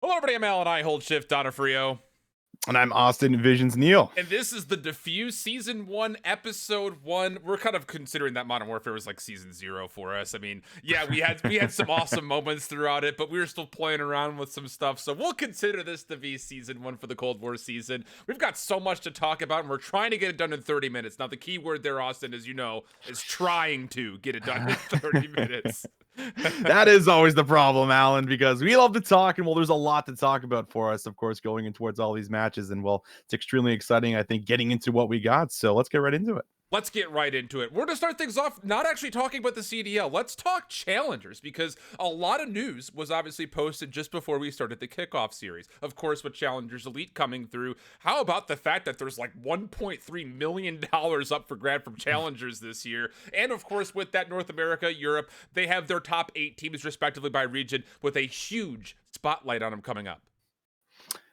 Hello, everybody. I'm Alan IHOLDSHIFT Donofrio. And I'm Austin Visions Neil. And this is the Defuse Season 1, Episode 1. We're kind of considering that Modern Warfare was like Season 0 for us. I mean, yeah, we had some awesome moments throughout it, but we were still playing around with some stuff. So we'll consider this the V Season 1 for the Cold War season. We've got so much to talk about, and we're trying to get it done in 30 minutes. Now, the key word there, Austin, as you know, is trying to get it done in 30 minutes. That is always the problem, Alan, because we love to talk, and well, there's a lot to talk about for us, of course, going in towards all these matches. And well, it's extremely exciting, I think, getting into what we got. So let's get right into it. Let's get right into it. We're going to start things off not actually talking about the CDL. Let's talk challengers, because a lot of news was obviously posted just before we started the kickoff series. Of course, with Challengers Elite coming through, how about the fact that there's like $1.3 million up for grab from challengers this year? And of course, with that North America, Europe, they have their top 8 teams respectively by region with a huge spotlight on them coming up.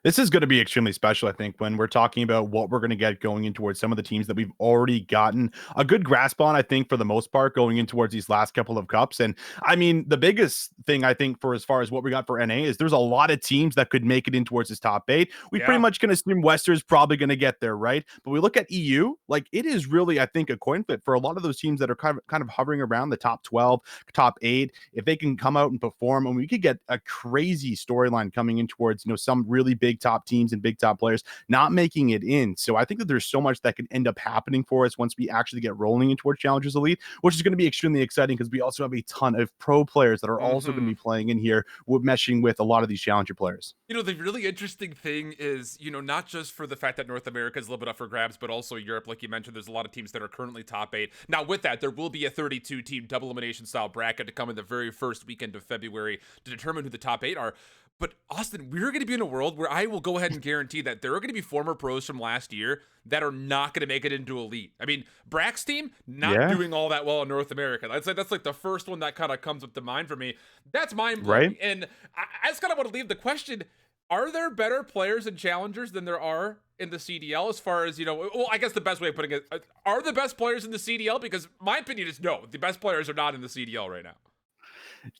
This is going to be extremely special, I think, when we're talking about what we're going to get going in towards some of the teams that we've already gotten a good grasp on, I think, for the most part, going in towards these last couple of cups. And I mean, the biggest thing, I think, for as far as what we got for NA is there's a lot of teams that could make it in towards this top 8. We pretty much can assume Wester's probably going to get there, right? But we look at EU, like it is really, I think, a coin flip for a lot of those teams that are kind of hovering around the top 12, top 8. If they can come out and perform, and we could get a crazy storyline coming in towards, some really big top teams and big top players not making it in. So I think that there's so much that could end up happening for us once we actually get rolling in towards Challengers Elite, which is going to be extremely exciting because we also have a ton of pro players that are also going to be playing in here, meshing with a lot of these challenger players. The really interesting thing is, not just for the fact that North America is a little bit up for grabs, but also Europe, like you mentioned, there's a lot of teams that are currently top 8. Now, with that, there will be a 32-team double elimination style bracket to come in the very first weekend of February to determine who the top 8 are. But Austin, we're going to be in a world where I will go ahead and guarantee that there are going to be former pros from last year that are not going to make it into Elite. I mean, Brack's team not doing all that well in North America. That's like the first one that kind of comes up to mind for me. That's mind-blowing. Right. And I just kind of want to leave the question, are there better players and challengers than there are in the CDL as far as, well, I guess the best way of putting it, are the best players in the CDL? Because my opinion is no, the best players are not in the CDL right now.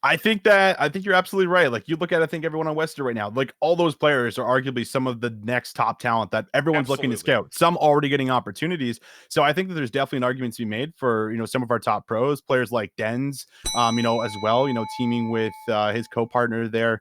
I think you're absolutely right. Like you look at, I think everyone on Western right now, like all those players are arguably some of the next top talent that everyone's looking to scout. Some already getting opportunities. So I think that there's definitely an argument to be made for, some of our top pros, players like Dens, as well, teaming with his co-partner there,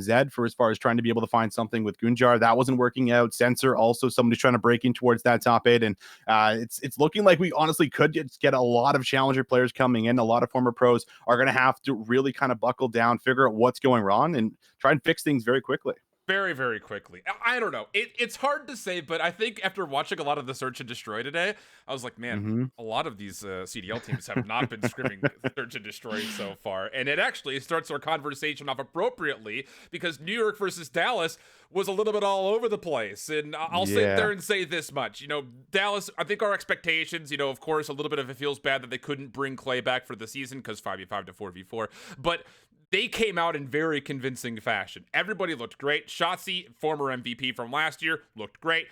Zed, for as far as trying to be able to find something with Gunjar. That wasn't working out. Sensor, also somebody trying to break in towards that top 8. And it's looking like we honestly could get a lot of challenger players coming in. A lot of former pros are going to have to really kind of buckle down, figure out what's going wrong, and try and fix things very quickly. Very, very quickly. I don't know. It's hard to say, but I think after watching a lot of the Search and Destroy today, I was like, man, a lot of these CDL teams have not been scrimming Search and Destroy so far. And it actually starts our conversation off appropriately because New York versus Dallas was a little bit all over the place. And I'll sit there and say this much. Dallas, I think our expectations, of course, a little bit of it feels bad that they couldn't bring Clay back for the season because 5v5 to 4v4. But they came out in very convincing fashion. Everybody looked great. Shotzi, former MVP from last year, looked great.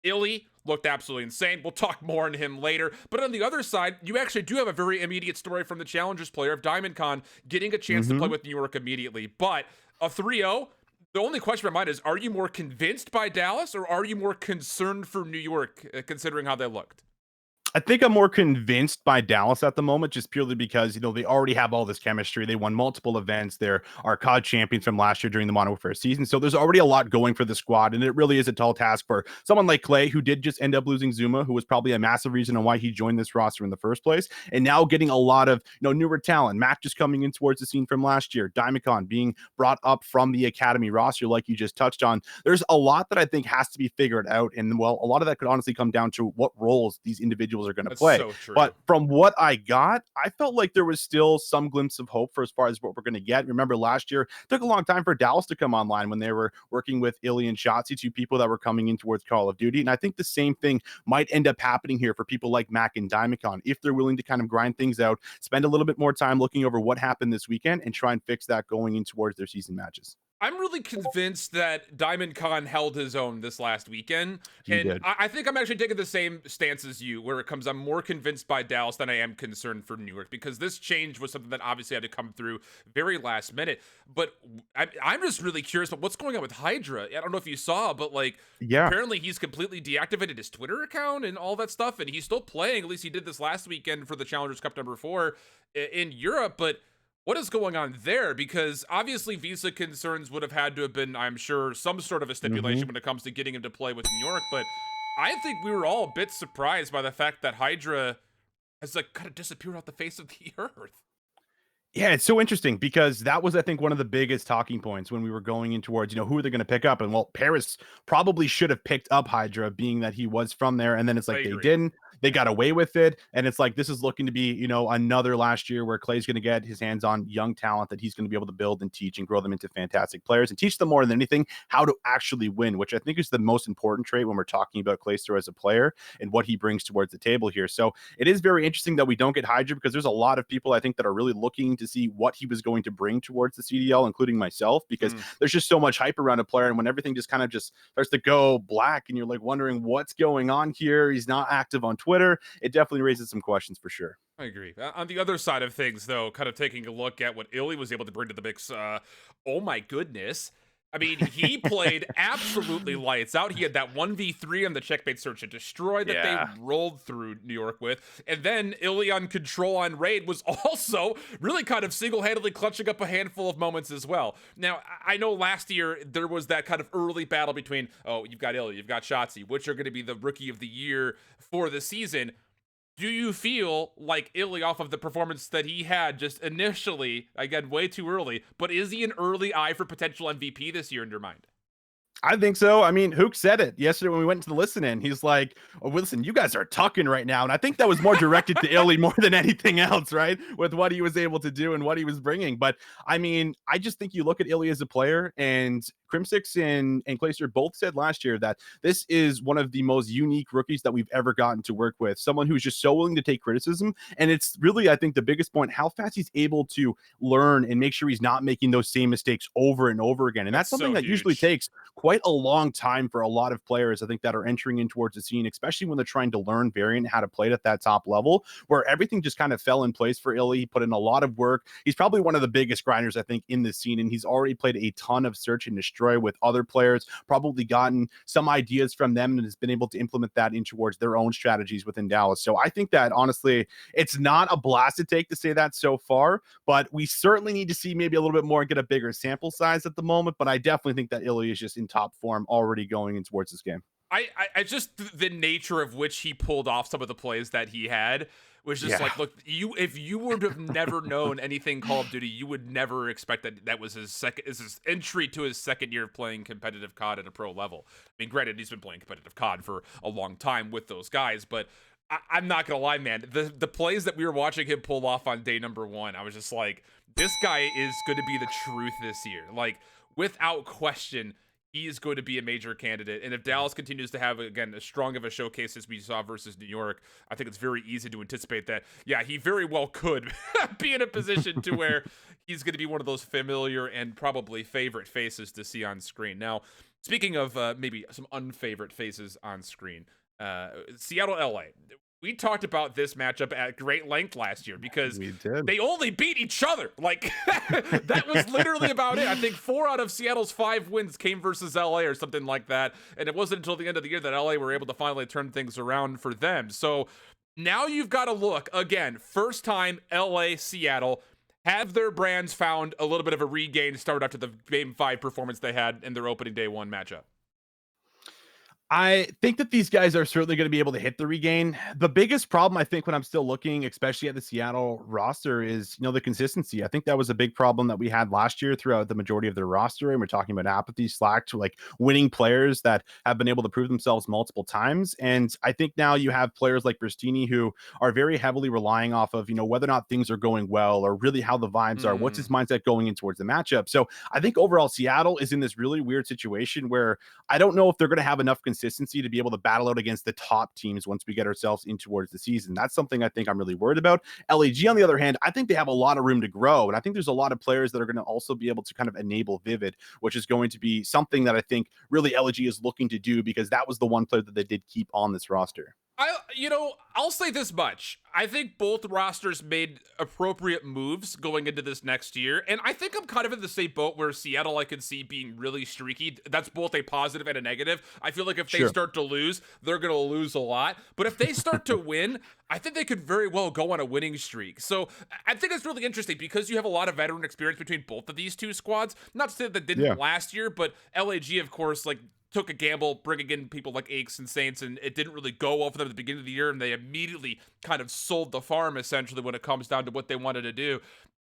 Illy looked absolutely insane. We'll talk more on him later. But on the other side, you actually do have a very immediate story from the Challengers player of DiamondCon getting a chance to play with New York immediately. But a 3-0, the only question in my mind is, are you more convinced by Dallas or are you more concerned for New York, considering how they looked? I think I'm more convinced by Dallas at the moment, just purely because, they already have all this chemistry. They won multiple events. They're our COD champions from last year during the Modern Warfare season. So there's already a lot going for the squad. And it really is a tall task for someone like Clay, who did just end up losing Zuma, who was probably a massive reason on why he joined this roster in the first place. And now getting a lot of, newer talent. Mac just coming in towards the scene from last year. DiamondCon being brought up from the Academy roster, like you just touched on. There's a lot that I think has to be figured out. And well, a lot of that could honestly come down to what roles these individuals are going to play. So but from what I got, I felt like there was still some glimpse of hope for as far as what we're going to get. Remember, last year, it took a long time for Dallas to come online when they were working with Illy and Shotzi, 2 people that were coming in towards Call of Duty. And I think the same thing might end up happening here for people like Mac and DiamondCon, if they're willing to kind of grind things out, spend a little bit more time looking over what happened this weekend, and try and fix that going in towards their season matches. I'm really convinced that Diamond Khan held his own this last weekend. He And did. I think I'm actually taking the same stance as you, where it comes, I'm more convinced by Dallas than I am concerned for New York, because this change was something that obviously had to come through very last minute. But I'm just really curious about what's going on with Hydra. I don't know if you saw, but like, Yeah. apparently he's completely deactivated his Twitter account and all that stuff. And he's still playing. At least he did this last weekend for the Challengers Cup #4 in Europe. But what is going on there? Because obviously visa concerns would have had to have been, I'm sure, some sort of a Mhm. stipulation when it comes to getting him to play with New York. But I think we were all a bit surprised by the fact that Hydra has like kind of disappeared off the face of the earth. Yeah, it's so interesting because that was, I think, one of the biggest talking points when we were going in towards, who are they going to pick up? And well, Paris probably should have picked up Hydra, being that he was from there. And then it's I like they agree. didn't. They got away with it. And it's like this is looking to be, another last year where Clay's going to get his hands on young talent that he's going to be able to build and teach and grow them into fantastic players and teach them more than anything how to actually win, which I think is the most important trait when we're talking about Clayster as a player and what he brings towards the table here. So it is very interesting that we don't get Hydra because there's a lot of people I think that are really looking to see what he was going to bring towards the CDL, including myself, because there's just so much hype around a player. And when everything just kind of just starts to go black and you're like wondering what's going on here, he's not active on Twitter. It definitely raises some questions for sure. I agree. On the other side of things, though, kind of taking a look at what Illy was able to bring to the mix, oh my goodness. I mean, he played absolutely lights out. He had that 1v3 on the checkmate search and destroy that they Yeah. rolled through New York with. And then Illy on control on raid was also really kind of single-handedly clutching up a handful of moments as well. Now, I know last year there was that kind of early battle between, oh, you've got Illy, you've got Shotzzy, which are going to be the rookie of the year for the season. Do you feel like Illy, off of the performance that he had just initially, again, way too early, but is he an early eye for potential MVP this year in your mind? I think so. I mean, Hook said it yesterday when we went to the listen in. He's like, oh, listen, you guys are talking right now. And I think that was more directed to Illy more than anything else, right? With what he was able to do and what he was bringing. But I mean, I just think you look at Illy as a player, and Crimsix and Clayster both said last year that this is one of the most unique rookies that we've ever gotten to work with. Someone who's just so willing to take criticism. And it's really, I think, the biggest point, how fast he's able to learn and make sure he's not making those same mistakes over and over again. And that's That's something so that usually huge. takes quite a long time for a lot of players, I think, that are entering in towards the scene, especially when they're trying to learn variant, how to play it at that top level, where everything just kind of fell in place for Illy. He put in a lot of work. He's probably one of the biggest grinders, I think, in the scene, and he's already played a ton of search and destroy with other players, probably gotten some ideas from them and has been able to implement that in towards their own strategies within Dallas. So I think that, honestly, it's not a blasted take to say that so far, but we certainly need to see maybe a little bit more and get a bigger sample size at the moment. But I definitely think that Illy is just in top form already going in towards this game. I just the nature of which he pulled off some of the plays that he had was just Yeah. like, look, you if you would have never known anything Call of Duty, you would never expect that was his entry to his second year of playing competitive COD at a pro level. I mean, granted, he's been playing competitive COD for a long time with those guys, but I'm not gonna lie, man. The plays that we were watching him pull off on day number one, I was just like, this guy is going to be the truth this year. Like, without question, he is going to be a major candidate. And if Dallas continues to have, again, as strong of a showcase as we saw versus New York, I think it's very easy to anticipate that, yeah, he very well could be in a position to where he's going to be one of those familiar and probably favorite faces to see on screen. Now, speaking of maybe some unfavorite faces on screen, Seattle, LA. We talked about this matchup at great length last year because We did. they only beat each other. Like, that was literally about it. I think 4 out of Seattle's 5 wins came versus LA or something like that. And it wasn't until the end of the year that LA were able to finally turn things around for them. So now you've got to look again, first time LA, Seattle. Have their brands found a little bit of a regain start after the Game 5 performance they had in their opening day 1 matchup? I think that these guys are certainly going to be able to hit the regain. The biggest problem, I think, when I'm still looking, especially at the Seattle roster, is the consistency. I think that was a big problem that we had last year throughout the majority of their roster. And we're talking about apathy, slack to like winning players that have been able to prove themselves multiple times. And I think now you have players like Bristini who are very heavily relying off of whether or not things are going well or really how the vibes are. What's his mindset going in towards the matchup? So I think overall Seattle is in this really weird situation where I don't know if they're going to have enough consistency consistency to be able to battle out against the top teams once we get ourselves in towards the season. That's something I think I'm really worried about. LAG, on the other hand, I think they have a lot of room to grow. And I think there's a lot of players that are going to also be able to kind of enable Vivid, which is going to be something that I think really LAG is looking to do, because that was the one player that they did keep on this roster. I'll say this much. I think both rosters made appropriate moves going into this next year. And I think I'm kind of in the same boat where Seattle I could see being really streaky. That's both a positive and a negative. I feel like if they start to lose, they're going to lose a lot. But if they start to win, I think they could very well go on a winning streak. So I think it's really interesting because you have a lot of veteran experience between both of these two squads. Not to say that didn't last year, but LAG, of course, like, took a gamble bringing in people like Aches and Saints, and it didn't really go well for them at the beginning of the year, and they immediately kind of sold the farm, essentially, when it comes down to what they wanted to do.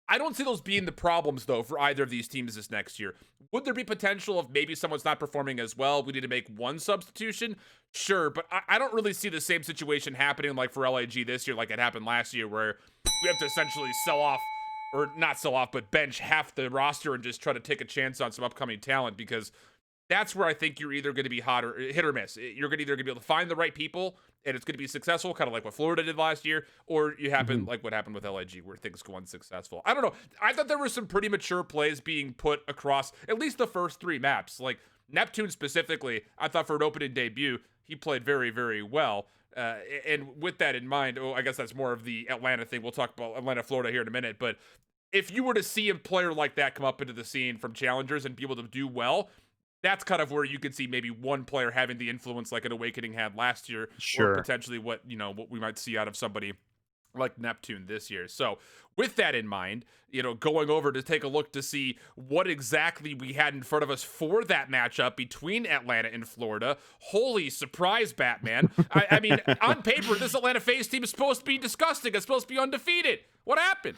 I don't see those being the problems, though, for either of these teams this next year. Would there be potential if maybe someone's not performing as well, we need to make one substitution? Sure, but I don't really see the same situation happening like for LAG this year like it happened last year, where we have to essentially sell off, or not sell off, but bench half the roster and just try to take a chance on some upcoming talent, because that's where I think you're either going to be hot or hit or miss. You're going to either be able to find the right people and it's going to be successful, kind of like what Florida did last year, or you happen like what happened with LIG, where things go unsuccessful. I don't know. I thought there were some pretty mature plays being put across at least the first 3 maps. Like Neptune specifically, I thought for an opening debut, he played very, very well. And with that in mind, I guess that's more of the Atlanta thing. We'll talk about Atlanta, Florida here in a minute. But if you were to see a player like that come up into the scene from challengers and be able to do well, that's kind of where you could see maybe one player having the influence like an Awakening had last year, or potentially what we might see out of somebody like Neptune this year. So with that in mind, going over to take a look to see what exactly we had in front of us for that matchup between Atlanta and Florida. Holy surprise, Batman. I mean, on paper, this Atlanta FaZe team is supposed to be disgusting. It's supposed to be undefeated. What happened?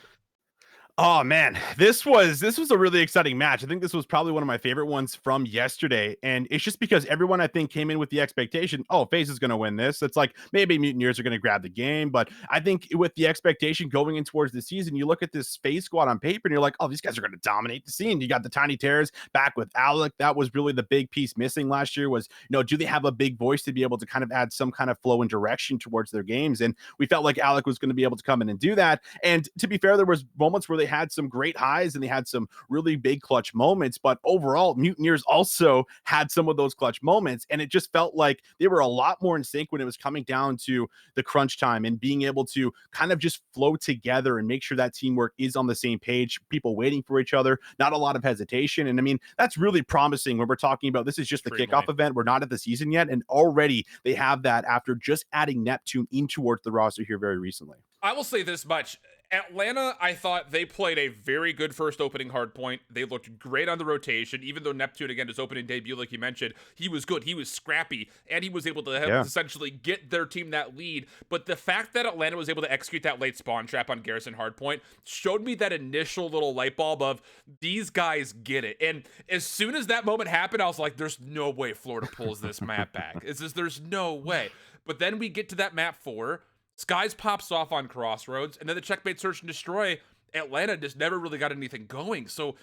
Oh man, this was a really exciting match. I think this was probably one of my favorite ones from yesterday, and it's just because everyone I think came in with the expectation, oh, FaZe is going to win this. It's like maybe Mutineers are going to grab the game, but I think with the expectation going in towards the season, you look at this FaZe squad on paper and you're like, oh, these guys are going to dominate the scene. You got the Tiny Terrors back with Alec. That was really the big piece missing last year was, do they have a big voice to be able to kind of add some kind of flow and direction towards their games? And we felt like Alec was going to be able to come in and do that. And to be fair, there was moments where they had some great highs and they had some really big clutch moments, but overall Mutineers also had some of those clutch moments, and it just felt like they were a lot more in sync when it was coming down to the crunch time and being able to kind of just flow together and make sure that teamwork is on the same page, people waiting for each other, not a lot of hesitation. And I mean, that's really promising when we're talking about this is just the kickoff event. We're not at the season yet, and already they have that after just adding Neptune in towards the roster here very recently. I will say this much. Atlanta, I thought they played a very good first opening hardpoint. They looked great on the rotation, even though Neptune, again, his opening debut, like you mentioned, he was good. He was scrappy, and he was able to essentially get their team that lead. But the fact that Atlanta was able to execute that late spawn trap on Garrison hardpoint showed me that initial little light bulb of these guys get it. And as soon as that moment happened, I was like, there's no way Florida pulls this map back. There's no way. But then we get to that map 4, Skies pops off on Crossroads, and then the checkmate search and destroy. Atlanta just never really got anything going. So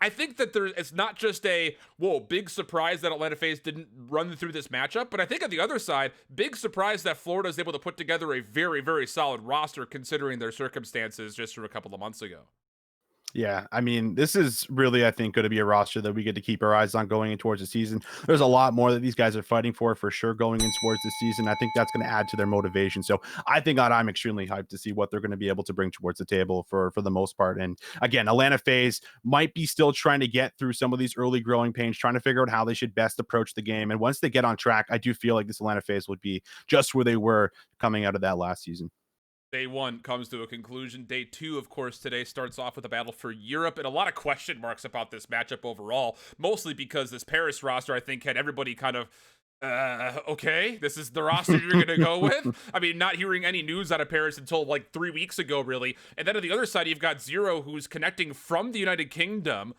I think that it's not just a, big surprise that Atlanta FaZe didn't run through this matchup, but I think on the other side, big surprise that Florida is able to put together a very, very solid roster considering their circumstances just from a couple of months ago. Yeah, I mean, this is really, I think, going to be a roster that we get to keep our eyes on going in towards the season. There's a lot more that these guys are fighting for sure going in towards the season. I think that's going to add to their motivation. So I think I'm extremely hyped to see what they're going to be able to bring towards the table for the most part. And again, Atlanta FaZe might be still trying to get through some of these early growing pains, trying to figure out how they should best approach the game. And once they get on track, I do feel like this Atlanta FaZe would be just where they were coming out of that last season. Day 1 comes to a conclusion. Day 2, of course, today starts off with a battle for Europe, and a lot of question marks about this matchup overall, mostly because this Paris roster, I think, had everybody kind of, okay, this is the roster you're going to go with? I mean, not hearing any news out of Paris until like 3 weeks ago, really. And then on the other side, you've got Zero, who's connecting from the United Kingdom.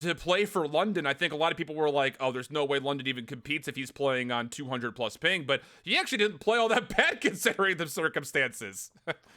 to play for London, I think a lot of people were like, oh, there's no way London even competes if he's playing on 200 plus ping, but he actually didn't play all that bad considering the circumstances.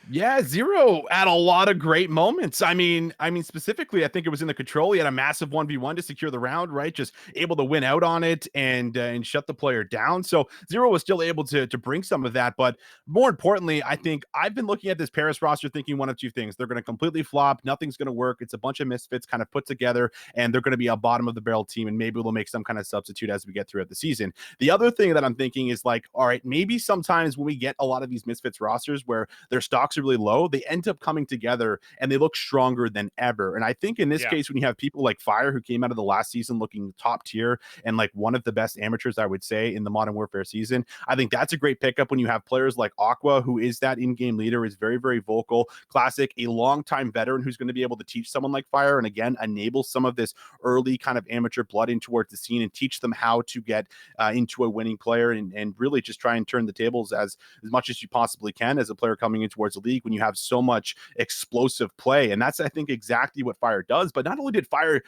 Yeah, Zero had a lot of great moments. I mean, specifically, I think it was in the control. He had a massive 1v1 to secure the round, right? Just able to win out on it and shut the player down. So Zero was still able to bring some of that. But more importantly, I think I've been looking at this Paris roster thinking one of two things. They're going to completely flop. Nothing's going to work. It's a bunch of misfits kind of put together, and they're going to be a bottom of the barrel team. And maybe we'll make some kind of substitute as we get throughout the season. The other thing that I'm thinking is like, all right, maybe sometimes when we get a lot of these misfits rosters where their stocks are really low, they end up coming together and they look stronger than ever. And I think in this case, when you have people like Fire, who came out of the last season looking top tier and like one of the best amateurs, I would say, in the Modern Warfare season, I think that's a great pickup when you have players like Aqua, who is that in-game leader, is very, very vocal. Classic, a long-time veteran who's going to be able to teach someone like Fire and again, enable some of this early kind of amateur blood in towards the scene and teach them how to get into a winning player and really just try and turn the tables as much as you possibly can as a player coming in towards the league when you have so much explosive play. And that's, I think, exactly what Fire does. But not only did Fire,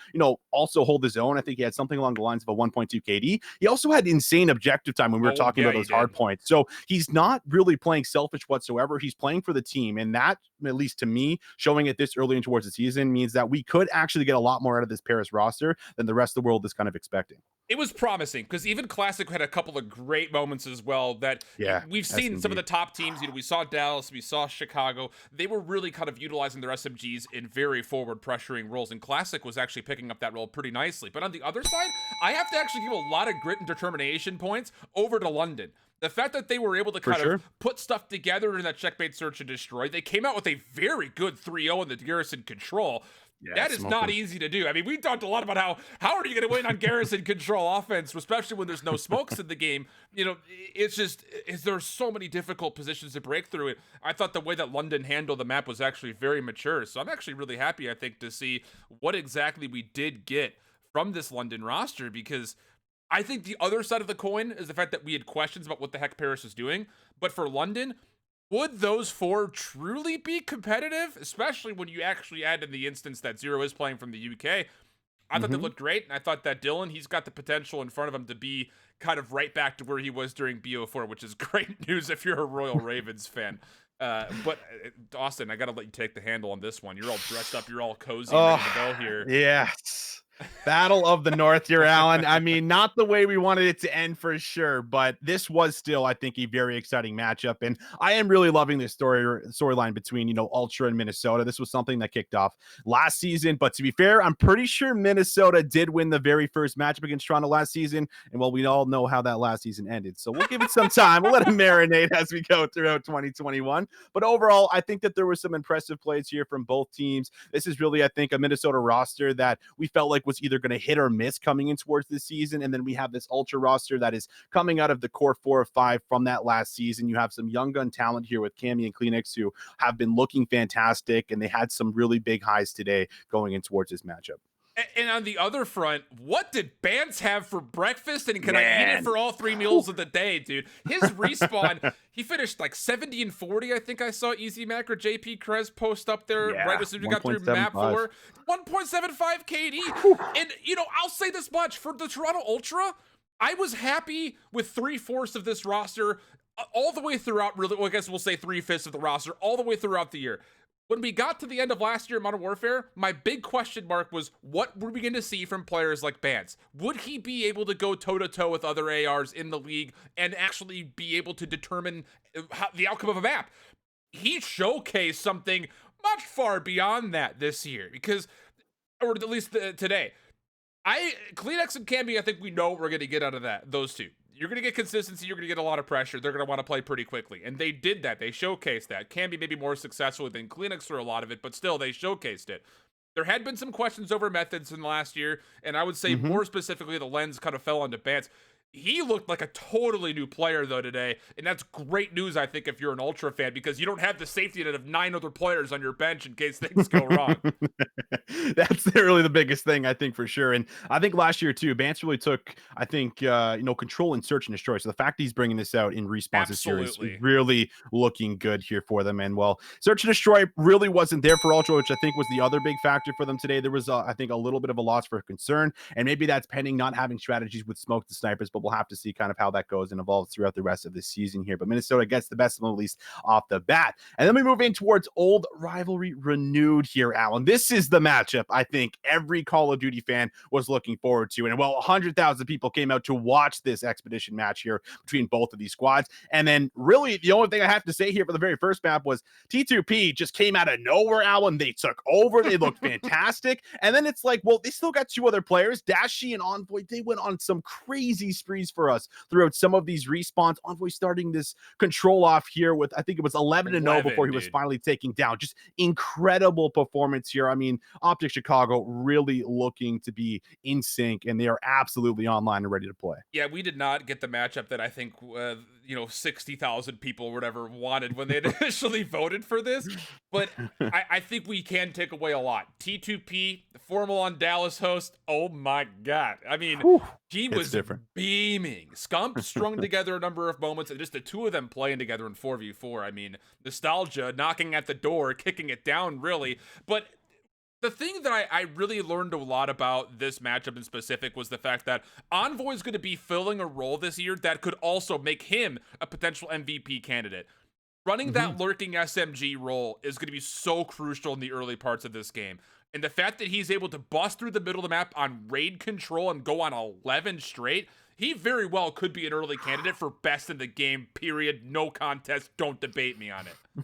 also hold his own, I think he had something along the lines of a 1.2 KD. He also had insane objective time when we were talking about those hard points. So he's not really playing selfish whatsoever. He's playing for the team. And that, at least to me, showing it this early in towards the season means that we could actually get a lot more out of this Paris roster than the rest of the world is kind of expecting. It was promising because even Classic had a couple of great moments as well that we've seen some of the top teams. We saw Dallas, we saw Chicago. They were really kind of utilizing their SMGs in very forward pressuring roles, and Classic was actually picking up that role pretty nicely. But on the other side, I have to actually give a lot of grit and determination points over to London. The fact that they were able to kind of put stuff together in that checkmate search and destroy, they came out with a very good 3-0 in the Garrison control. That is not easy to do. I mean, we talked a lot about how are you going to win on Garrison control offense, especially when there's no smokes in the game. It's just there's so many difficult positions to break through it. I thought the way that London handled the map was actually very mature. So I'm actually really happy, I think, to see what exactly we did get from this London roster, because I think the other side of the coin is the fact that we had questions about what the heck Paris was doing. But for London, would those four truly be competitive, especially when you actually add in the instance that Zero is playing from the UK? I thought they looked great, and I thought that Dylan, he's got the potential in front of him to be kind of right back to where he was during BO4, which is great news if you're a Royal Ravens fan. But Austin, I got to let you take the handle on this one. You're all dressed up, you're all cozy, ready to go here. Yes. Battle of the North here, Alan. I mean, not the way we wanted it to end for sure, but this was still, I think, a very exciting matchup. And I am really loving this storyline between, Ultra and Minnesota. This was something that kicked off last season. But to be fair, I'm pretty sure Minnesota did win the very first matchup against Toronto last season. And well, we all know how that last season ended. So we'll give it some time. We'll let it marinate as we go throughout 2021. But overall, I think that there were some impressive plays here from both teams. This is really, I think, a Minnesota roster that we felt like was either going to hit or miss coming in towards this season. And then we have this Ultra roster that is coming out of the core 4 or 5 from that last season. You have some young gun talent here with Cammy and Kleenex who have been looking fantastic, and they had some really big highs today going in towards this matchup. And on the other front, what did Bance have for breakfast? And can I eat it for all 3 meals of the day, dude? His respawn, he finished like 70 and 40. I think I saw Easy Mac or JP Krez post up there right as soon as we got through map 4. 1.75 KD. And, I'll say this much. For the Toronto Ultra, I was happy with 3/4 of this roster all the way throughout. Really, well, I guess we'll say 3/5 of the roster all the way throughout the year. When we got to the end of last year in Modern Warfare, my big question mark was, what were we going to see from players like Bance? Would he be able to go toe-to-toe with other ARs in the league and actually be able to determine the outcome of a map? He showcased something much far beyond that this year, or at least today. Kleenex and Camby, I think we know what we're going to get out of those two. You're going to get consistency. You're going to get a lot of pressure. They're going to want to play pretty quickly. And they did that. They showcased that. Camby maybe more successful than Kleenex for a lot of it, but still, they showcased it. There had been some questions over methods in the last year, and I would say more specifically, the lens kind of fell onto Bance. He looked like a totally new player though today, and that's great news, I think, if you're an Ultra fan, because you don't have the safety net of 9 other players on your bench in case things go wrong. That's really the biggest thing, I think, for sure. And I think last year too, Bance really took, I think, control in search and destroy. So the fact he's bringing this out in response this year is Absolutely. really looking good here for them. And well, search and destroy really wasn't there for Ultra, which I think was the other big factor for them today. There was, I think, a little bit of a loss for concern, and maybe that's pending not having strategies with smoke the snipers, but we'll have to see kind of how that goes and evolves throughout the rest of the season here. But Minnesota gets the best of them, at least off the bat. And then we move in towards old rivalry renewed here, Alan. This is the matchup I think every Call of Duty fan was looking forward to. And well, 100,000 people came out to watch this expedition match here between both of these squads. And then really the only thing I have to say here for the very first map was T2P just came out of nowhere, Alan. They took over. They looked fantastic. And then it's like, well, they still got two other players, Dashi and Envoy. They went on some crazy sprees for us throughout some of these respawns. Envoy starting this control off here with, I think it was 11-0 before he was finally taking down. Just incredible performance here. I mean, OpTic Chicago really looking to be in sync, and they are absolutely online and ready to play. Yeah, we did not get the matchup that I think 60,000 people or whatever wanted when they initially voted for this, but I think we can take away a lot. T2P, formal on Dallas host, oh my god. I mean, Whew, he was different. beaming. Scump strung together a number of moments, and just the two of them playing together in 4v4. I mean, nostalgia, knocking at the door, kicking it down, really. But the thing that I really learned a lot about this matchup in specific was the fact that Envoy is going to be filling a role this year that could also make him a potential MVP candidate. Running that lurking SMG role is going to be so crucial in the early parts of this game. And the fact that he's able to bust through the middle of the map on raid control and go on 11 straight, he very well could be an early candidate for best in the game, period. No contest. Don't debate me on it.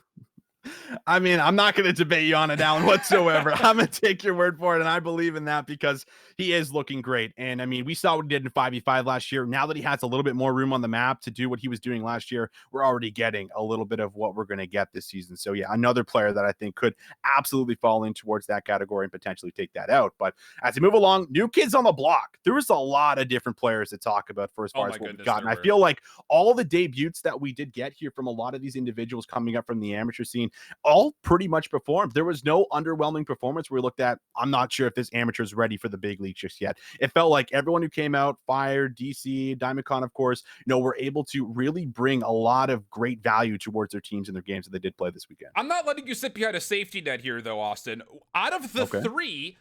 I mean, I'm not going to debate you on it, Alan, whatsoever. I'm going to take your word for it, and I believe in that because he is looking great. And I mean, we saw what he did in 5v5 last year. Now that he has a little bit more room on the map to do what he was doing last year, we're already getting a little bit of what we're going to get this season. So yeah, another player that I think could absolutely fall in towards that category and potentially take that out. But as we move along, new kids on the block. There was a lot of different players to talk about for as far as what we got. And I feel like all the debuts that we did get here from a lot of these individuals coming up from the amateur scene all pretty much performed. There was no underwhelming performance where we looked at, I'm not sure if this amateur is ready for the big league just yet. It felt like everyone who came out, Fire, DC, DiamondCon, of course, were able to really bring a lot of great value towards their teams and their games that they did play this weekend. I'm not letting you sit behind a safety net here, though, Austin. Out of the three,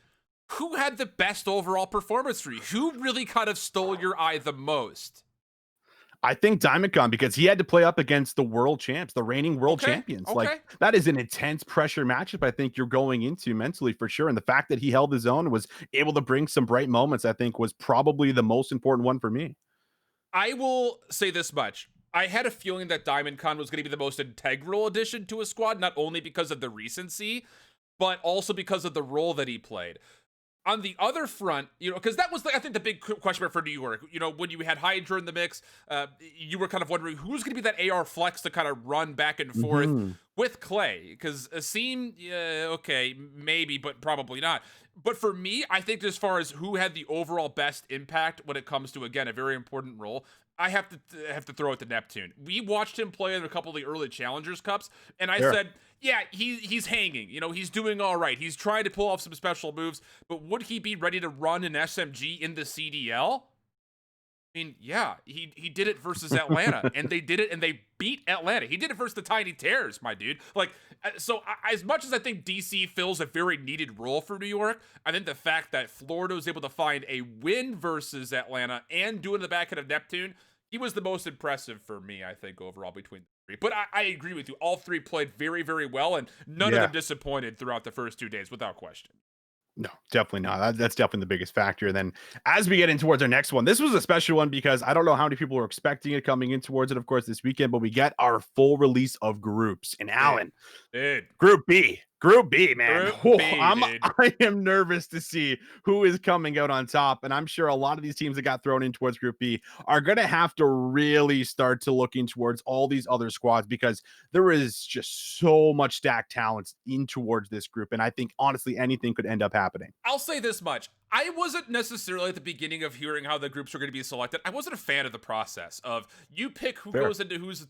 who had the best overall performance for you? Who really kind of stole your eye the most? I think DiamondCon, because he had to play up against the world champs, the reigning world champions. Like, that is an intense pressure matchup I think you're going into mentally for sure. And the fact that he held his own and was able to bring some bright moments, I think was probably the most important one for me. I will say this much. I had a feeling that DiamondCon was going to be the most integral addition to a squad, not only because of the recency, but also because of the role that he played. On the other front, because that was, I think, the big question mark for New York. When you had Hydra in the mix, you were kind of wondering who's going to be that AR flex to kind of run back and forth with Clay. Because Asim, okay, maybe, but probably not. But for me, I think as far as who had the overall best impact when it comes to, again, a very important role, I have to throw it to Neptune. We watched him play in a couple of the early Challengers Cups, and I said, yeah, he's hanging. He's doing all right. He's trying to pull off some special moves, but would he be ready to run an SMG in the CDL? I mean, yeah, he did it versus Atlanta, and they did it, and they beat Atlanta. He did it versus the Tiny Terrors, my dude. Like, so as much as I think DC fills a very needed role for New York, I think the fact that Florida was able to find a win versus Atlanta and do it in the back end of Neptune, he was the most impressive for me, I think, overall between the three. But I agree with you. All three played very, very well, and none of them disappointed throughout the first 2 days, without question. No, definitely not. That's definitely the biggest factor. And then as we get in towards our next one, this was a special one because I don't know how many people were expecting it coming in towards it, of course, this weekend, but we get our full release of groups. And Alan, Group B, Group B, man. Group Oh, B, dude. I am nervous to see who is coming out on top. And I'm sure a lot of these teams that got thrown in towards Group B are going to have to really start to looking towards all these other squads, because there is just so much stacked talent in towards this group. And I think, honestly, anything could end up happening. I'll say this much. I wasn't necessarily at the beginning of hearing how the groups were going to be selected. I wasn't a fan of the process of you pick who Fair. goes into who's,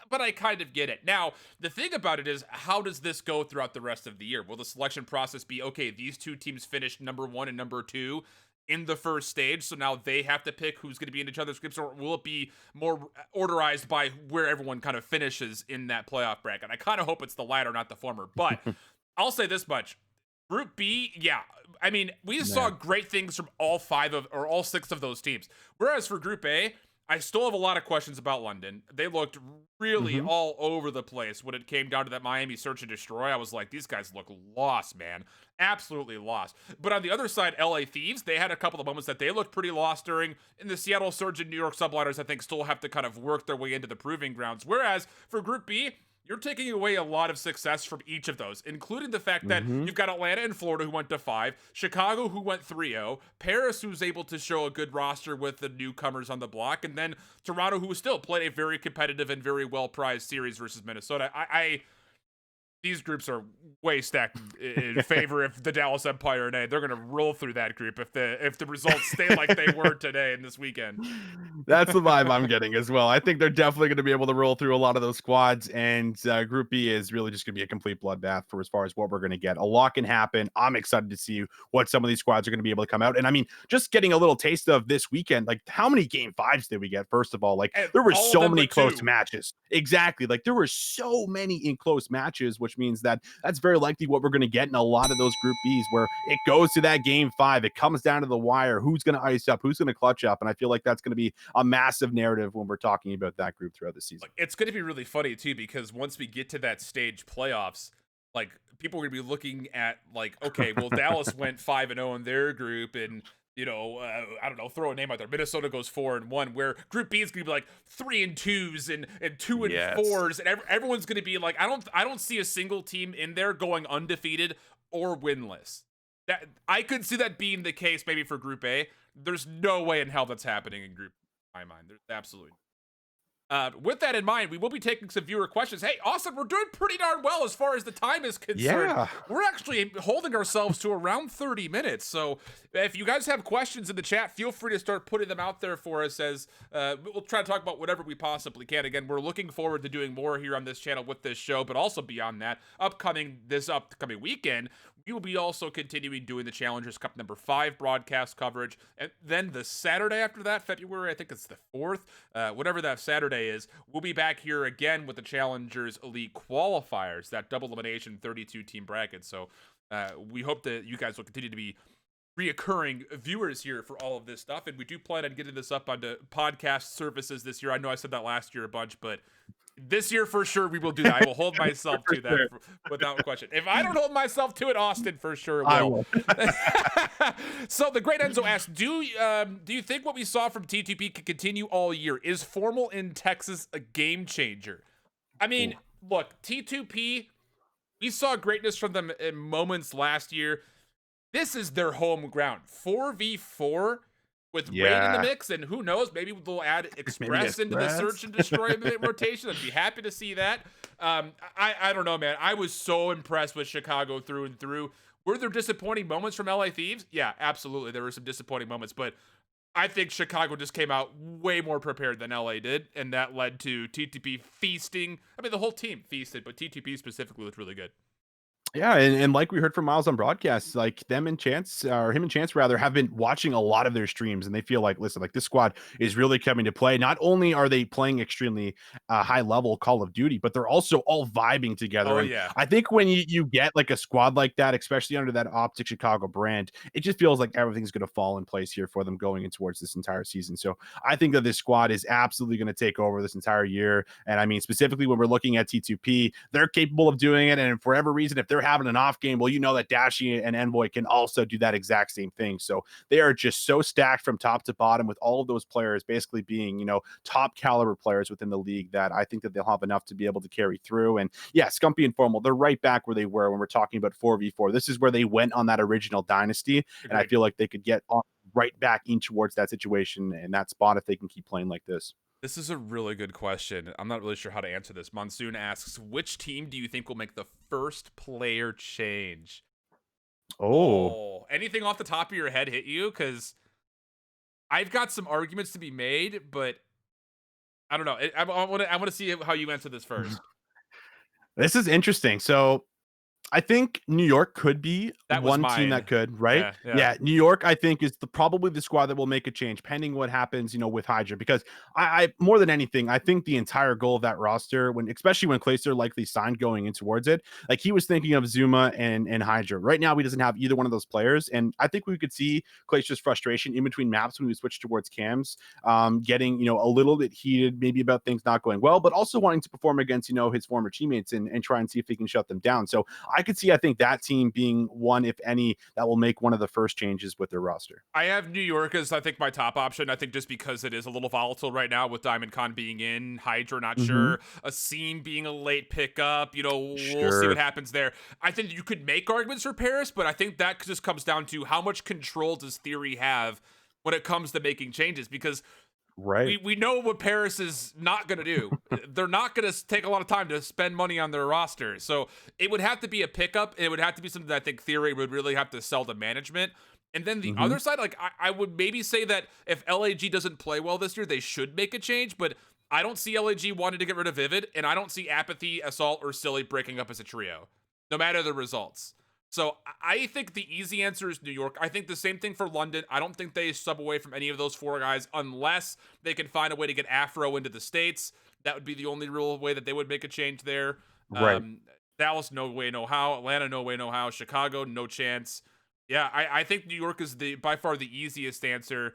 but I kind of get it. Now, the thing about it is, how does this go throughout the rest of the year? Will the selection process be, okay, these two teams finished number 1 and number 2 in the first stage, so now they have to pick who's going to be in each other's groups, or will it be more orderized by where everyone kind of finishes in that playoff bracket? I kind of hope it's the latter, not the former, but I'll say this much. Group B, yeah. I mean, we saw great things from all 6 of those teams. Whereas for Group A, I still have a lot of questions about London. They looked really all over the place when it came down to that Miami search and destroy. I was like, these guys look lost, man. Absolutely lost. But on the other side, LA Thieves, they had a couple of moments that they looked pretty lost during. And the Seattle Surge and New York Subliners, I think, still have to kind of work their way into the proving grounds. Whereas for Group B, you're taking away a lot of success from each of those, including the fact that you've got Atlanta and Florida who went to 5, Chicago who went 3-0, Paris who's able to show a good roster with the newcomers on the block, and then Toronto who still played a very competitive and very well-prized series versus Minnesota. These groups are way stacked in favor of the Dallas Empire, and they're going to roll through that group if the results stay like they were today and this weekend. That's the vibe I'm getting as well. I think they're definitely going to be able to roll through a lot of those squads, and Group B is really just going to be a complete bloodbath for as far as what we're going to get. A lot can happen. I'm excited to see what some of these squads are going to be able to come out. And I mean, just getting a little taste of this weekend, like how many Game 5s did we get? First of all, like there were so many close matches. Exactly. Like there were so many in close matches, which means that that's very likely what we're going to get in a lot of those Group Bs, where it goes to that Game 5. It comes down to the wire. Who's going to ice up? Who's going to clutch up? And I feel like that's going to be a massive narrative when we're talking about that group throughout the season. It's going to be really funny too, because once we get to that stage playoffs, like people are going to be looking at like, okay, well, Dallas went 5-0 in their group, and I don't know, throw a name out there. Minnesota goes 4-1, where Group B is going to be like 3-2s and 2-4s, and everyone's going to be like, I don't see a single team in there going undefeated or winless. That I could see that being the case maybe for Group A. There's no way in hell that's happening in Group B, in my mind. There's absolutely. With that in mind, we will be taking some viewer questions. Hey, Austin, we're doing pretty darn well as far as the time is concerned. Yeah. We're actually holding ourselves to around 30 minutes. So if you guys have questions in the chat, feel free to start putting them out there for us, as we'll try to talk about whatever we possibly can. Again, we're looking forward to doing more here on this channel with this show, but also beyond that, this upcoming weekend, we will be also continuing doing the Challengers Cup number 5 broadcast coverage. And then the Saturday after that, February, I think it's the 4th, whatever that Saturday is, we'll be back here again with the Challengers Elite Qualifiers, that double elimination 32-team bracket. So we hope that you guys will continue to be reoccurring viewers here for all of this stuff. And we do plan on getting this up onto podcast services this year. I know I said that last year a bunch, but this year for sure we will do that. I will hold myself to that without question. If I don't hold myself to it, Austin for sure will. I will. So the great Enzo asks, do you think what we saw from T2P can continue all year? Is formal in Texas a game changer? I mean, look, T2P, we saw greatness from them in moments last year. This is their home ground. 4v4 with Raid in the mix, and who knows, maybe they'll add Express into the search and destroy rotation. I'd be happy to see that. I don't know, man. I was so impressed with Chicago through and through. Were there disappointing moments from LA Thieves? Yeah, absolutely. There were some disappointing moments, but I think Chicago just came out way more prepared than LA did, and that led to TTP feasting. I mean, the whole team feasted, but TTP specifically looked really good. Yeah, and like we heard from Miles on broadcast, like them and Chance, or him and Chance rather, have been watching a lot of their streams, and they feel like, listen, like this squad is really coming to play. Not only are they playing extremely high level Call of Duty, but they're also all vibing together. Oh, and yeah. I think when you get like a squad like that, especially under that OpTic Chicago brand, it just feels like everything's going to fall in place here for them going in towards this entire season. So I think that this squad is absolutely going to take over this entire year. And I mean, specifically when we're looking at T2P, they're capable of doing it. And for whatever reason, if they're having an off game, well, you know that Dashy and Envoy can also do that exact same thing. So they are just so stacked from top to bottom with all of those players basically being, top caliber players within the league that I think that they'll have enough to be able to carry through. And yeah, Scumpy and Formal, they're right back where they were when we're talking about 4v4. This is where they went on that original dynasty. Agreed. And I feel like they could get on right back in towards that situation and that spot if they can keep playing like this. This is a really good question. I'm not really sure how to answer this. Monsoon asks, which team do you think will make the first player change? Oh, anything off the top of your head hit you? Because I've got some arguments to be made, but I don't know. I want to see how you answer this first. This is interesting. So I think New York could be one team that could, right? Yeah. New York, I think, is probably the squad that will make a change, pending what happens, with Hydra. Because I more than anything, I think the entire goal of that roster, especially when Clayster likely signed going in towards it, like he was thinking of Zuma and Hydra. Right now, he doesn't have either one of those players, and I think we could see Clayster's frustration in between maps when we switch towards cams, getting a little bit heated, maybe about things not going well, but also wanting to perform against his former teammates and try and see if he can shut them down. So I could see, I think, that team being one, if any, that will make one of the first changes with their roster. I have New York as, I think, my top option. I think just because it is a little volatile right now with Diamond Con being in, Hydra not sure, a Seam being a late pickup, we'll see what happens there. I think you could make arguments for Paris, but I think that just comes down to how much control does Theory have when it comes to making changes, because we know what Paris is not going to do. They're not going to take a lot of time to spend money on their roster. So it would have to be a pickup, and it would have to be something that I think Theory would really have to sell to management. And then the other side, like I would maybe say that if LAG doesn't play well this year, they should make a change, but I don't see LAG wanting to get rid of Vivid, and I don't see Apathy, Assault, or Silly breaking up as a trio, no matter the results. So I think the easy answer is New York. I think the same thing for London. I don't think they sub away from any of those four guys unless they can find a way to get Afro into the States. That would be the only real way that they would make a change there. Right. Dallas, no way, no how. Atlanta, no way, no how. Chicago, no chance. Yeah, I think New York is by far the easiest answer.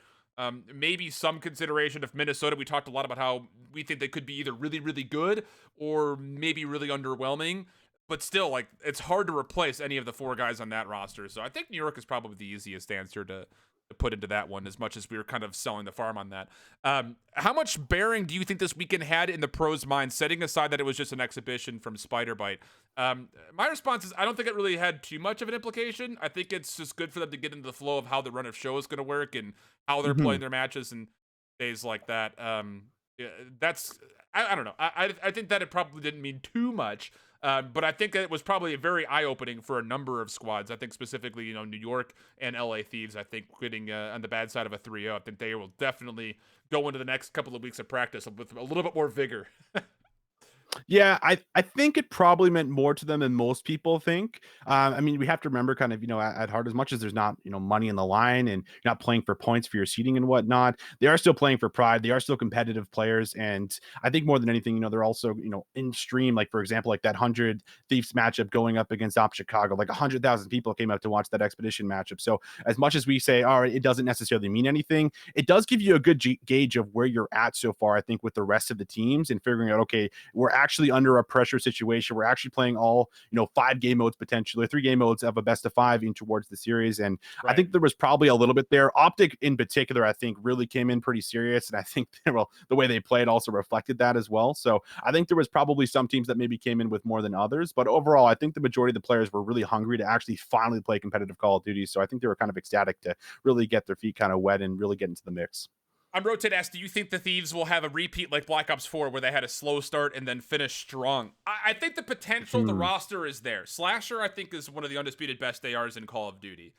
Maybe some consideration of Minnesota. We talked a lot about how we think they could be either really, really good or maybe really underwhelming. But still, like, it's hard to replace any of the four guys on that roster. So I think New York is probably the easiest answer to put into that one, as much as we were kind of selling the farm on that. How much bearing do you think this weekend had in the pros' mind, setting aside that it was just an exhibition from Spider-Bite? My response is I don't think it really had too much of an implication. I think it's just good for them to get into the flow of how the run of show is going to work and how they're playing their matches and days like that. That's I don't know. I think that it probably didn't mean too much. But I think it was probably very eye-opening for a number of squads. I think specifically, New York and LA Thieves, I think getting on the bad side of a 3-0, I think they will definitely go into the next couple of weeks of practice with a little bit more vigor. Yeah, I think it probably meant more to them than most people think. I mean, we have to remember kind of, at heart, as much as there's not, money in the line and you're not playing for points for your seating and whatnot, they are still playing for pride. They are still competitive players. And I think more than anything, they're also, in stream, like, for example, like that 100 Thieves matchup going up against OpTic Chicago, like 100,000 people came out to watch that Expedition matchup. So as much as we say, all right, it doesn't necessarily mean anything, it does give you a good gauge of where you're at so far, I think, with the rest of the teams and figuring out, okay, we're actually under a pressure situation. We're actually playing all, 5 game modes potentially, 3 game modes of a best of 5 in towards the series. And I think there was probably a little bit there. OpTic in particular, I think, really came in pretty serious. And I think, the way they played also reflected that as well. So I think there was probably some teams that maybe came in with more than others. But overall, I think the majority of the players were really hungry to actually finally play competitive Call of Duty. So I think they were kind of ecstatic to really get their feet kind of wet and really get into the mix. I'm Rotate asked, do you think the Thieves will have a repeat like Black Ops 4 where they had a slow start and then finish strong? I think the potential, the roster is there. Slasher, I think, is one of the undisputed best ARs in Call of Duty.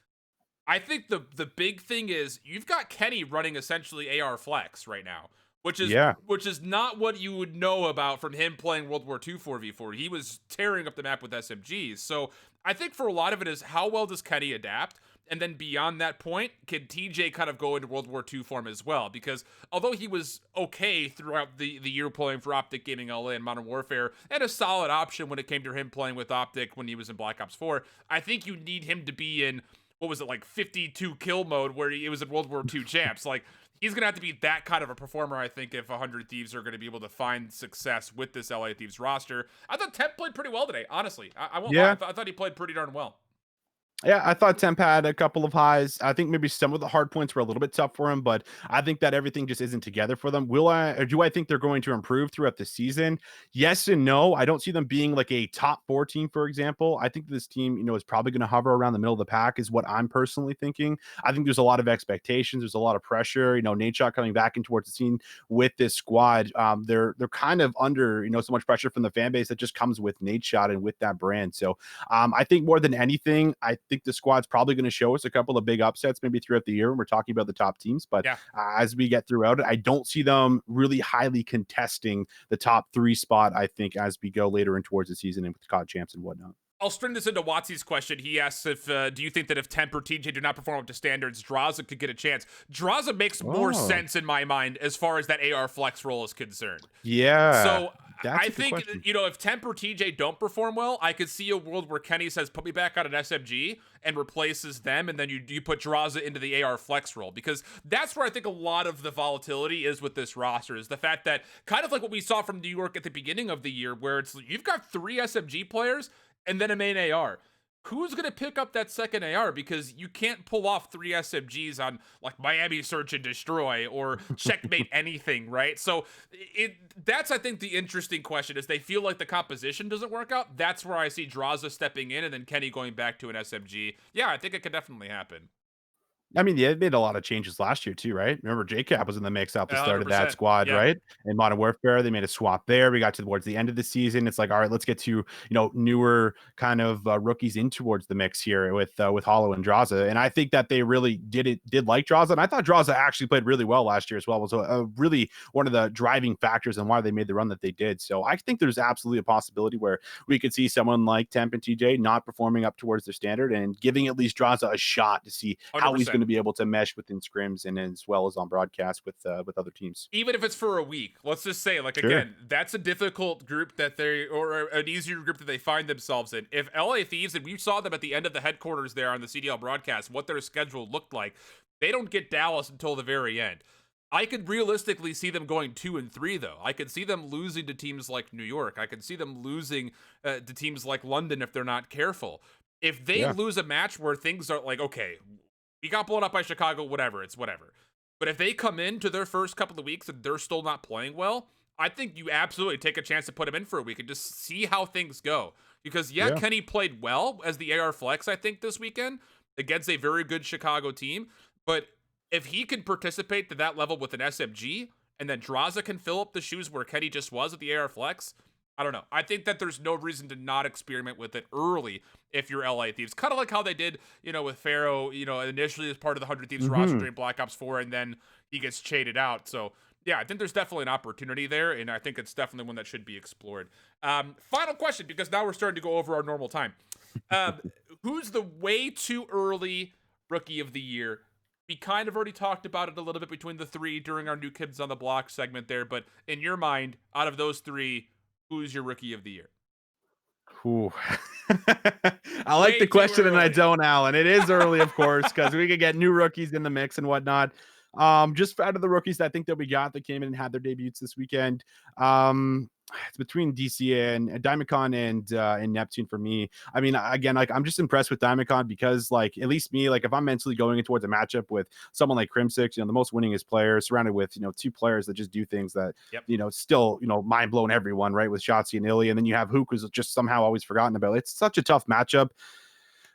I think the big thing is you've got Kenny running essentially AR flex right now, which is not what you would know about from him playing World War II 4v4. He was tearing up the map with SMGs. So I think for a lot of it is how well does Kenny adapt? And then beyond that point, can TJ kind of go into World War II form as well? Because although he was okay throughout the year playing for OpTic Gaming LA and Modern Warfare, and a solid option when it came to him playing with OpTic when he was in Black Ops 4, I think you need him to be in, 52 kill mode where he was in World War II champs. Like, He's going to have to be that kind of a performer, I think, if 100 Thieves are going to be able to find success with this LA Thieves roster. I thought Temp played pretty well today, honestly. I won't lie. Yeah. I thought he played pretty darn well. Yeah, I thought Temp had a couple of highs. I think maybe some of the hard points were a little bit tough for him, but I think that everything just isn't together for them. Will I, or do I think they're going to improve throughout the season? Yes and no. I don't see them being like a top 4 team, for example. I think this team, is probably going to hover around the middle of the pack, is what I'm personally thinking. I think there's a lot of expectations. There's a lot of pressure. Nadeshot coming back in towards the scene with this squad. They're kind of under, so much pressure from the fan base that just comes with Nadeshot and with that brand. So I think more than anything, I think the squad's probably going to show us a couple of big upsets maybe throughout the year when we're talking about the top teams. But yeah. As we get throughout it, I don't see them really highly contesting the top 3 spot, I think, as we go later in towards the season and with the COD champs and whatnot. I'll string this into Watsy's question. He asks if, do you think that if Temp or TJ do not perform up to standards, Draza could get a chance? Draza makes more sense in my mind as far as that AR flex role is concerned. Yeah. So I think, if Temp or TJ don't perform well, I could see a world where Kenny says, put me back on an SMG and replaces them, and then you put Draza into the AR flex role, because that's where I think a lot of the volatility is with this roster, is the fact that kind of like what we saw from New York at the beginning of the year, where it's you've got 3 SMG players and then a main AR. Who's going to pick up that second AR? Because you can't pull off 3 SMGs on like Miami Search and Destroy or Checkmate anything, right? So that's, I think, the interesting question is they feel like the composition doesn't work out. That's where I see Draza stepping in and then Kenny going back to an SMG. Yeah, I think it could definitely happen. I mean, they made a lot of changes last year too, right? Remember, JCap was in the mix at the start of that 100%. squad, Yeah. right? In Modern Warfare, they made a swap there. We got towards the end of the season. It's like, all right, let's get to newer kind of rookies in towards the mix here with Hollow and Draza. And I think that they really did like Draza, and I thought Draza actually played really well last year as well. Was a really one of the driving factors in why they made the run that they did. So I think there's absolutely a possibility where we could see someone like Temp and TJ not performing up towards their standard and giving at least Draza a shot to see 100%. how he's going to be able to mesh within scrims and as well as on broadcast with other teams. Even if it's for a week, let's just say, like, again, that's a difficult group or an easier group that they find themselves in. If LA Thieves, and we saw them at the end of the headquarters there on the CDL broadcast, what their schedule looked like, they don't get Dallas until the very end. I could realistically see them going 2-3, though. I could see them losing to teams like New York. I could see them losing to teams like London if they're not careful. If they lose a match where things are like, okay, we got blown up by Chicago, whatever, it's whatever. But if they come into their first couple of weeks and they're still not playing well, I think you absolutely take a chance to put them in for a week and just see how things go. Because, Kenny played well as the AR flex, I think, this weekend against a very good Chicago team. But if he can participate to that level with an SMG, and then Draza can fill up the shoes where Kenny just was at the AR flex, I don't know. I think that there's no reason to not experiment with it early if you're LA Thieves. Kind of like how they did, with Pharaoh, initially as part of the 100 Thieves roster during Black Ops 4, and then he gets shaded out. So, yeah, I think there's definitely an opportunity there, and I think it's definitely one that should be explored. Final question, because now we're starting to go over our normal time. Who's the way too early Rookie of the Year? We kind of already talked about it a little bit between the 3 during our New Kids on the Block segment there, but in your mind, out of those 3, who's your Rookie of the Year? Ooh. I like the question and I don't, Alan. It is early, of course, because we could get new rookies in the mix and whatnot. Just out of the rookies that I think that we got that came in and had their debuts this weekend, it's between DC and Diamondcon and Neptune for me. I mean, again, like I'm just impressed with Diamondcon because, like, at least me, like if I'm mentally going in towards a matchup with someone like Crimsix, the most winningest player, surrounded with 2 players that just do things that still mind blowing everyone, right? With Shotzi and Illy, and then you have Hook, who's just somehow always forgotten about. It's such a tough matchup.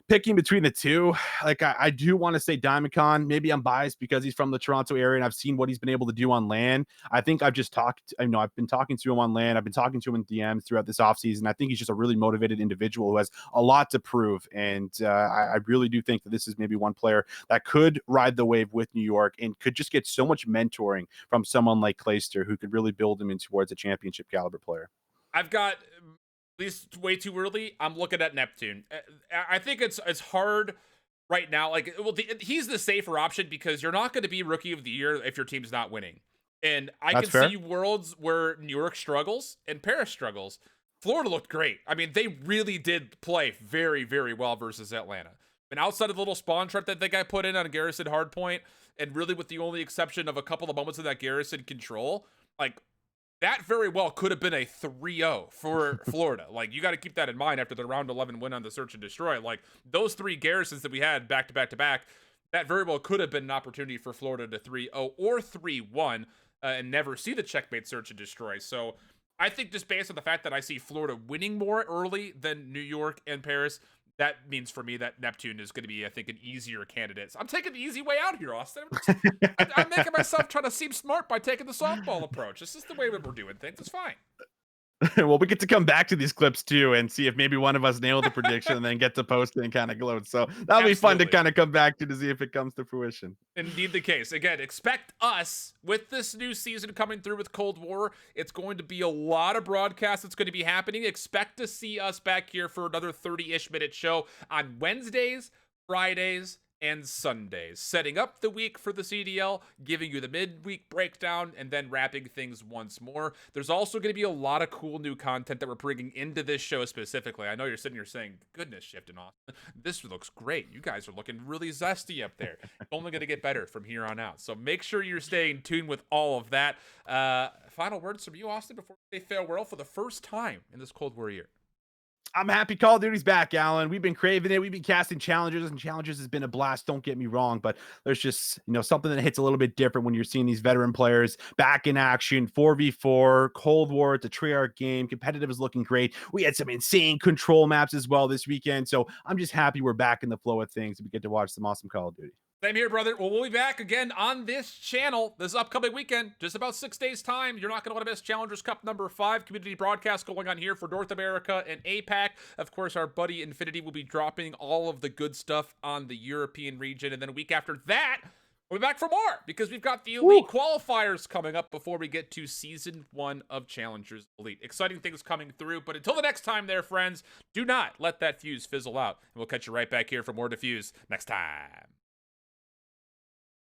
Picking between the 2, like I do want to say Diamondcon. Maybe I'm biased because he's from the Toronto area and I've seen what he's been able to do on LAN. I think I've just talked, I've been talking to him on LAN. I've been talking to him in DMs throughout this offseason. I think he's just a really motivated individual who has a lot to prove. And I really do think that this is maybe one player that could ride the wave with New York and could just get so much mentoring from someone like Clayster who could really build him in towards a championship caliber player. I've got, at least way too early, I'm looking at Neptune. I think it's hard right now. Like, he's the safer option because you're not going to be Rookie of the Year if your team's not winning. And That's fair. See worlds where New York struggles and Paris struggles. Florida looked great. I mean, they really did play very, very well versus Atlanta. And outside of the little spawn trap that I put in on Garrison Hardpoint, and really with the only exception of a couple of moments of that Garrison control, like, that very well could have been a 3-0 for Florida. Like, you got to keep that in mind after the round 11 win on the Search and Destroy. Like, those 3 Garrisons that we had back to back to back, that very well could have been an opportunity for Florida to 3-0 or 3-1 and never see the checkmate Search and Destroy. So I think just based on the fact that I see Florida winning more early than New York and Paris, that means for me that Neptune is going to be, I think, an easier candidate. So I'm taking the easy way out here, Austin. I'm making myself try to seem smart by taking the softball approach. This is the way that we're doing things. It's fine. Well, we get to come back to these clips too and see if maybe one of us nailed the prediction and then get to post it and kind of gloat. So that'll be fun to kind of come back to see if it comes to fruition. Indeed the case. Again, expect us with this new season coming through with Cold War. It's going to be a lot of broadcasts that's going to be happening. Expect to see us back here for another 30-ish minute show on Wednesdays, Fridays, and Sundays, setting up the week for the CDL, giving you the midweek breakdown, and then wrapping things once more. There's also going to be a lot of cool new content that we're bringing into this show specifically. I know you're sitting here saying, goodness, Shift and Austin, this looks great. You guys are looking really zesty up there. It's only going to get better from here on out. So make sure you're staying tuned with all of that. Final words from you, Austin, before we say farewell for the first time in this Cold War year. I'm happy Call of Duty's back, Alan. We've been craving it. We've been casting challenges, and challenges has been a blast. Don't get me wrong, but there's just, something that hits a little bit different when you're seeing these veteran players back in action. 4v4, Cold War, it's a Treyarch game. Competitive is looking great. We had some insane control maps as well this weekend, so I'm just happy we're back in the flow of things and we get to watch some awesome Call of Duty. Same here, brother. Well, we'll be back again on this channel this upcoming weekend. Just about 6 days' time. You're not going to want to miss Challengers Cup number 5 community broadcast going on here for North America and APAC. Of course, our buddy Infinity will be dropping all of the good stuff on the European region. And then a week after that, we'll be back for more because we've got the Elite qualifiers coming up before we get to Season 1 of Challengers Elite. Exciting things coming through. But until the next time there, friends, do not let that fuse fizzle out. And we'll catch you right back here for more Defuse next time.